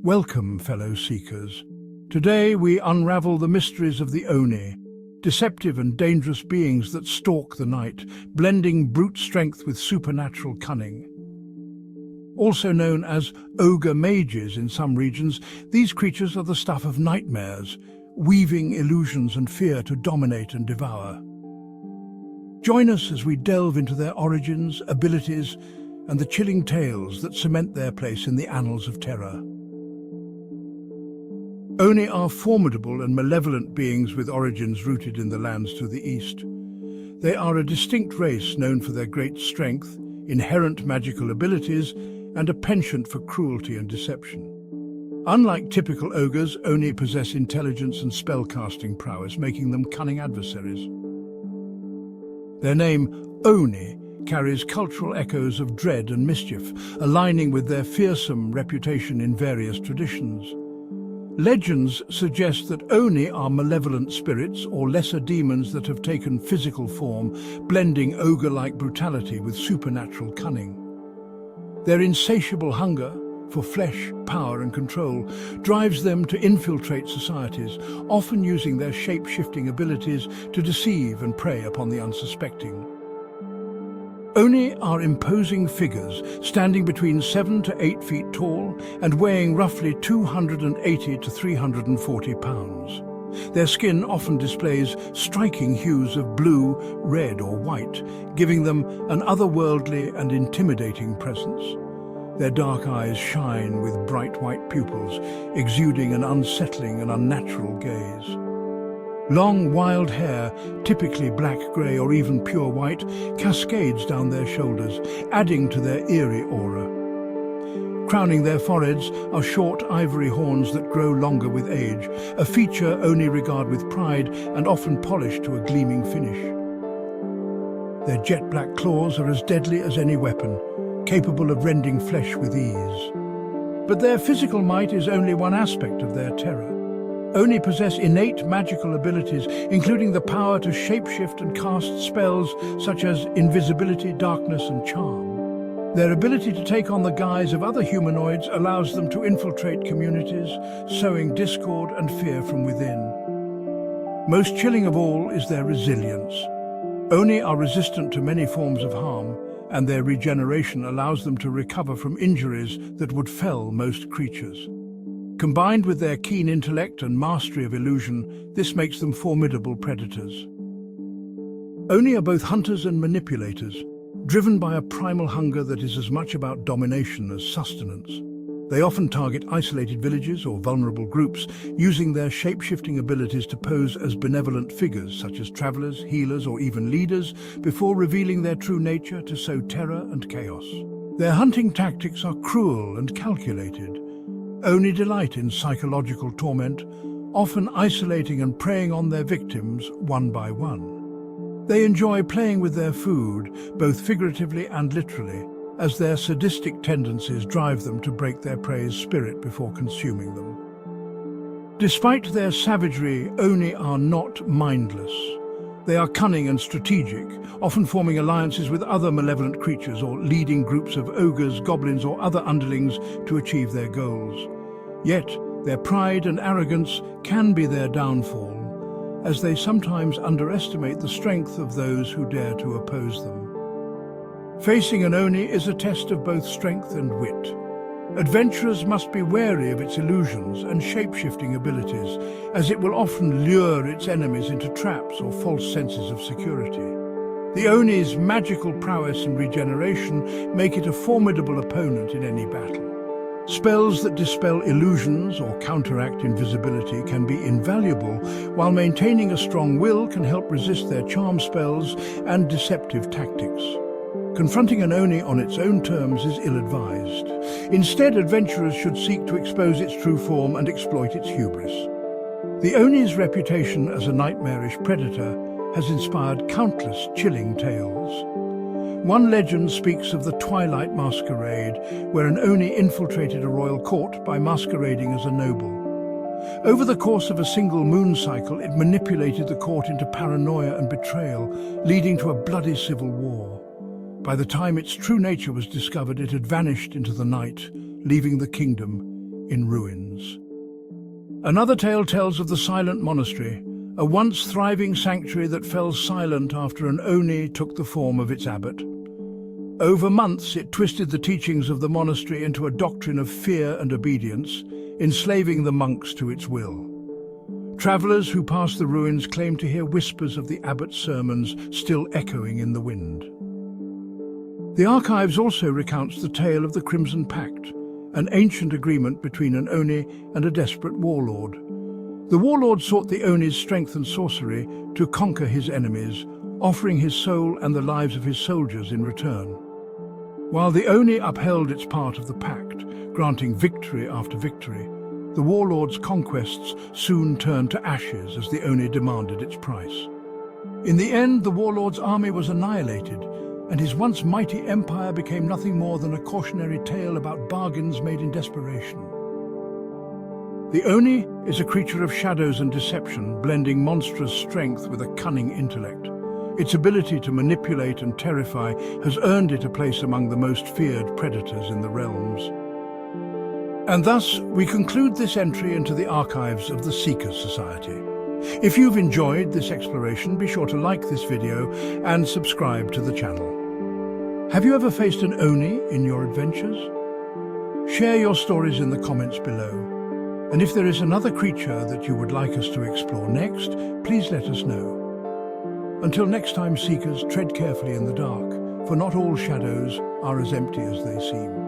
Welcome, fellow seekers. Today we unravel the mysteries of the Oni, deceptive and dangerous beings that stalk the night, blending brute strength with supernatural cunning. Also known as ogre mages in some regions, these creatures are the stuff of nightmares, weaving illusions and fear to dominate and devour. Join us as we delve into their origins, abilities, and the chilling tales that cement their place in the annals of terror. Oni are formidable and malevolent beings with origins rooted in the lands to the east. They are a distinct race known for their great strength, inherent magical abilities, and a penchant for cruelty and deception. Unlike typical ogres, Oni possess intelligence and spellcasting prowess, making them cunning adversaries. Their name, Oni, carries cultural echoes of dread and mischief, aligning with their fearsome reputation in various traditions. Legends suggest that Oni are malevolent spirits or lesser demons that have taken physical form, blending ogre-like brutality with supernatural cunning. Their insatiable hunger for flesh, power and control drives them to infiltrate societies, often using their shape-shifting abilities to deceive and prey upon the unsuspecting. Oni are imposing figures, standing between 7 to 8 feet tall and weighing roughly 280 to 340 pounds. Their skin often displays striking hues of blue, red or white, giving them an otherworldly and intimidating presence. Their dark eyes shine with bright white pupils, exuding an unsettling and unnatural gaze. Long, wild hair, typically black-grey or even pure white, cascades down their shoulders, adding to their eerie aura. Crowning their foreheads are short ivory horns that grow longer with age, a feature Oni regard with pride and often polish to a gleaming finish. Their jet-black claws are as deadly as any weapon, capable of rending flesh with ease. But their physical might is only one aspect of their terror. Oni possess innate magical abilities, including the power to shapeshift and cast spells such as invisibility, darkness, and charm. Their ability to take on the guise of other humanoids allows them to infiltrate communities, sowing discord and fear from within. Most chilling of all is their resilience. Oni are resistant to many forms of harm, and their regeneration allows them to recover from injuries that would fell most creatures. Combined with their keen intellect and mastery of illusion, this makes them formidable predators. Oni are both hunters and manipulators, driven by a primal hunger that is as much about domination as sustenance. They often target isolated villages or vulnerable groups, using their shape-shifting abilities to pose as benevolent figures such as travelers, healers, or even leaders, before revealing their true nature to sow terror and chaos. Their hunting tactics are cruel and calculated. Oni delight in psychological torment, often isolating and preying on their victims one by one. They enjoy playing with their food, both figuratively and literally, as their sadistic tendencies drive them to break their prey's spirit before consuming them. Despite their savagery, Oni are not mindless. They are cunning and strategic, often forming alliances with other malevolent creatures or leading groups of ogres, goblins, or other underlings to achieve their goals. Yet, their pride and arrogance can be their downfall, as they sometimes underestimate the strength of those who dare to oppose them. Facing an Oni is a test of both strength and wit. Adventurers must be wary of its illusions and shape-shifting abilities, as it will often lure its enemies into traps or false senses of security. The Oni's magical prowess and regeneration make it a formidable opponent in any battle. Spells that dispel illusions or counteract invisibility can be invaluable, while maintaining a strong will can help resist their charm spells and deceptive tactics. Confronting an Oni on its own terms is ill-advised. Instead, adventurers should seek to expose its true form and exploit its hubris. The Oni's reputation as a nightmarish predator has inspired countless chilling tales. One legend speaks of the Twilight masquerade, where an Oni infiltrated a royal court by masquerading as a noble. Over the course of a single moon cycle, it manipulated the court into paranoia and betrayal, leading to a bloody civil war. By the time its true nature was discovered, it had vanished into the night, leaving the kingdom in ruins. Another tale tells of the Silent Monastery, a once thriving sanctuary that fell silent after an Oni took the form of its abbot. Over months, it twisted the teachings of the monastery into a doctrine of fear and obedience, enslaving the monks to its will. Travelers who passed the ruins claimed to hear whispers of the abbot's sermons still echoing in the wind. The archives also recounts the tale of the Crimson Pact, an ancient agreement between an Oni and a desperate warlord. The warlord sought the Oni's strength and sorcery to conquer his enemies, offering his soul and the lives of his soldiers in return. While the Oni upheld its part of the pact, granting victory after victory, the warlord's conquests soon turned to ashes as the Oni demanded its price. In the end, the warlord's army was annihilated, and his once mighty empire became nothing more than a cautionary tale about bargains made in desperation. The Oni is a creature of shadows and deception, blending monstrous strength with a cunning intellect. Its ability to manipulate and terrify has earned it a place among the most feared predators in the realms. And thus, we conclude this entry into the archives of the Seekers Society. If you've enjoyed this exploration, be sure to like this video and subscribe to the channel. Have you ever faced an Oni in your adventures? Share your stories in the comments below. And if there is another creature that you would like us to explore next, please let us know. Until next time, Seekers, tread carefully in the dark, for not all shadows are as empty as they seem.